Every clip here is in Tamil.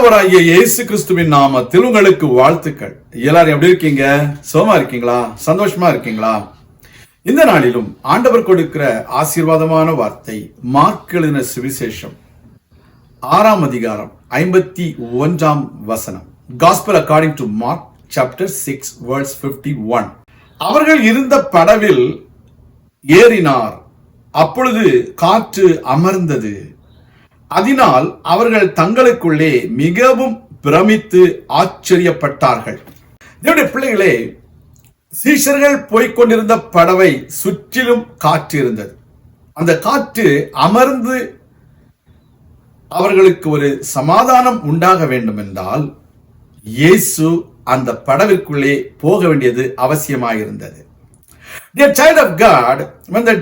ஆண்டவராகிய இயேசு கிறிஸ்துவின் நாமத்தில் உங்களுக்கு வாழ்த்துக்கள். எல்லாரும் எப்படி இருக்கீங்க? சோமா இருக்கீங்களா? சந்தோஷமா இருக்கீங்களா? இந்த நாளிலும் ஆண்டவர் கொடுக்கிற ஆசீர்வாதமான வார்த்தை மார்க் எழுதின சுவிசேஷம் 6ஆம் அதிகாரம் 51ஆம் வசனம். Gospel according to Mark chapter 6 verse 51. அவர்கள் இருந்த படவில் ஏறினார். அப்பொழுது காற்று அமர்ந்தது. அதனால் அவர்கள் தங்களுக்குள்ளே மிகவும் பிரமித்து ஆச்சரியப்பட்டார்கள். தேவனுடைய பிள்ளைகளே, சீஷர்கள் போய்கொண்டிருந்த படவை சுற்றிலும் காற்று இருந்தது. அந்த காற்று அமர்ந்து அவர்களுக்கு ஒரு சமாதானம் உண்டாக வேண்டும் என்றால் இயேசு அந்த படவிற்குள்ளே போக வேண்டியது அவசியமாயிருந்தது. Dear child of God, when the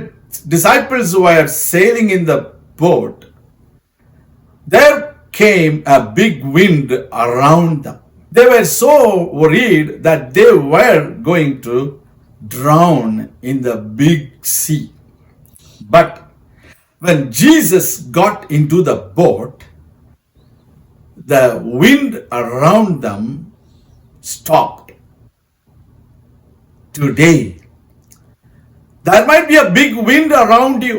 disciples were sailing in the boat, there came a big wind around them. They were so worried that they were going to drown in the big sea. But when Jesus got into the boat, the wind around them stopped. Today, there might be a big wind around you.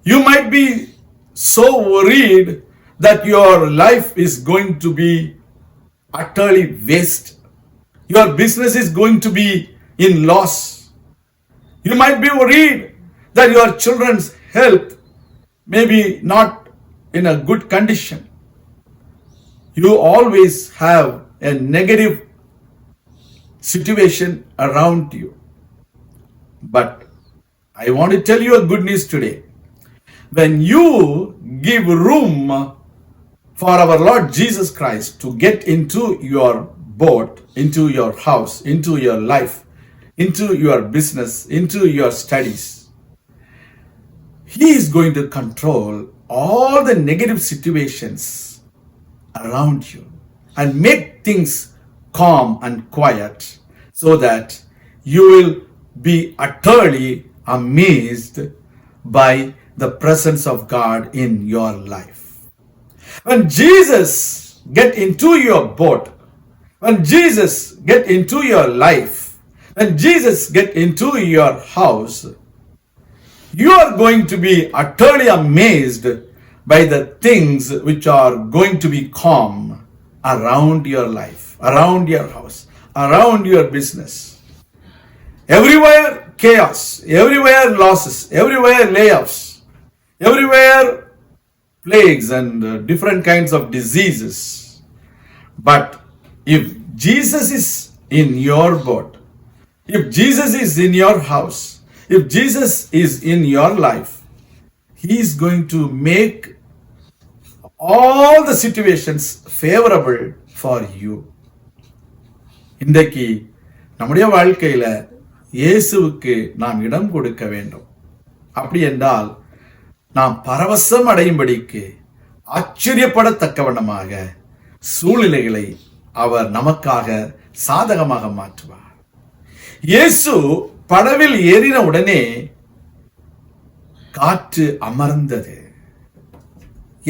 You might be so worried that your life is going to be utterly waste. Your business is going to be in loss. You might be worried that your children's health may be not in a good condition. You always have a negative situation around you. But I want to tell you a good news today. When you give room for our Lord Jesus Christ to get into your boat, into your house, into your life, into your business, into your studies, He is going to control all the negative situations around you and make things calm and quiet so that you will be utterly amazed by the presence of God in your life. When Jesus get into your boat, when Jesus get into your life, when Jesus get into your house, you are going to be utterly amazed by the things which are going to be calm around your life, around your house, around your business. Everywhere chaos, everywhere losses, everywhere layoffs, everywhere plagues and different kinds of diseases. But if Jesus is in your boat, if Jesus is in your house, if Jesus is in your life, He is going to make all the situations favorable for you. இன்றைக்கு நம்முடைய வாழ்க்கையில இயேசுவுக்கு நாம் இடம் கொடுக்க வேண்டும். அப்படி என்றால் நாம் பரவசம் அடையும்படிக்கு ஆச்சரியப்படத்தக்கவண்ணமாக சூழ்நிலைகளை அவர் நமக்காக சாதகமாக மாற்றுவார். இயேசு படவில் ஏறின உடனே காற்று அமர்ந்தது.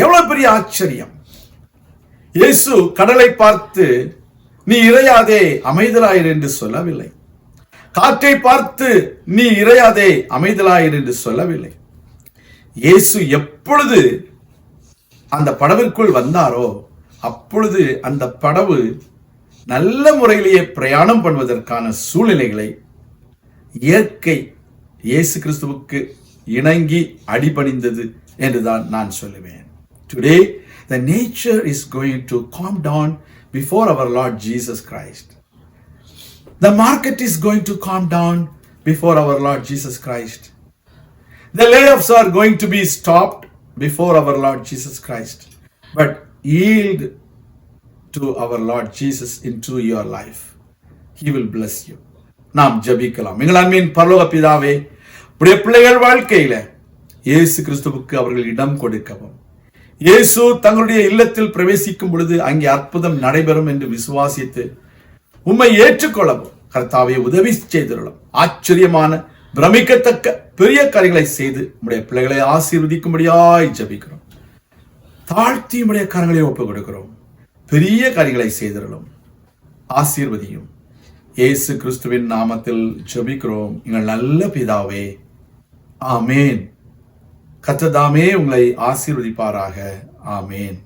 எவ்வளவு பெரிய ஆச்சரியம்! இயேசு கடலை பார்த்து நீ இறையாதே அமைதலாயிரு என்று சொல்லவில்லை. காற்றை பார்த்து நீ இறையாதே அமைதலாயிரு என்று சொல்லவில்லை. இயேசு எப்பொழுது அந்த படவிற்குள் வந்தாரோ அப்பொழுது அந்த படவு நல்ல முறையிலேயே பிரயாணம் பண்ணுவதற்கான சூழ்நிலைகளை இயற்கை இயேசு கிறிஸ்துவுக்கு இணங்கி அடிபணிந்தது என்றுதான் நான் சொல்லுவேன். Today the nature is going to calm down before our Lord Jesus Christ. The market is going to calm down before our Lord Jesus Christ. The layoffs are going to be stopped before our Lord Jesus Christ. But yield to our Lord Jesus into your life. He will bless you. நாம் ஜெபிக்கலாம். எங்கள் அன்பின் பரலோக பிதாவே, உடைய பிள்ளைகள் வாழ்க்கையில இயேசு கிறிஸ்துவுக்கு அவர்கள் இடம் கொடுக்கவும், இயேசு தங்களுடைய இல்லத்தில் பிரவேசிக்கும் பொழுது அங்கே அற்புதம் நடைபெறும் என்று விசுவாசித்து உம்மை ஏற்றுக்கொள்ளவும் கர்த்தாவே உதவி செய்திருளும். ஆச்சரியமான பிரமிக்கத்தக்க பெரிய காரியங்களை செய்து உம்முடைய பிள்ளைகளை ஆசீர்வதிக்கும்படியாய் ஜெபிக்கிறோம். தாழ்த்தி உடைய கரங்களை ஒப்புக் கொடுக்கிறோம். பெரிய காரியங்களை செய்திடலும், ஆசீர்வதியும். இயேசு கிறிஸ்துவின் நாமத்தில் ஜெபிக்கிறோம் எங்கள் நல்ல பிதாவே, ஆமேன். கர்த்தர் தாமே உங்களை ஆசீர்வதிப்பாராக. ஆமேன்.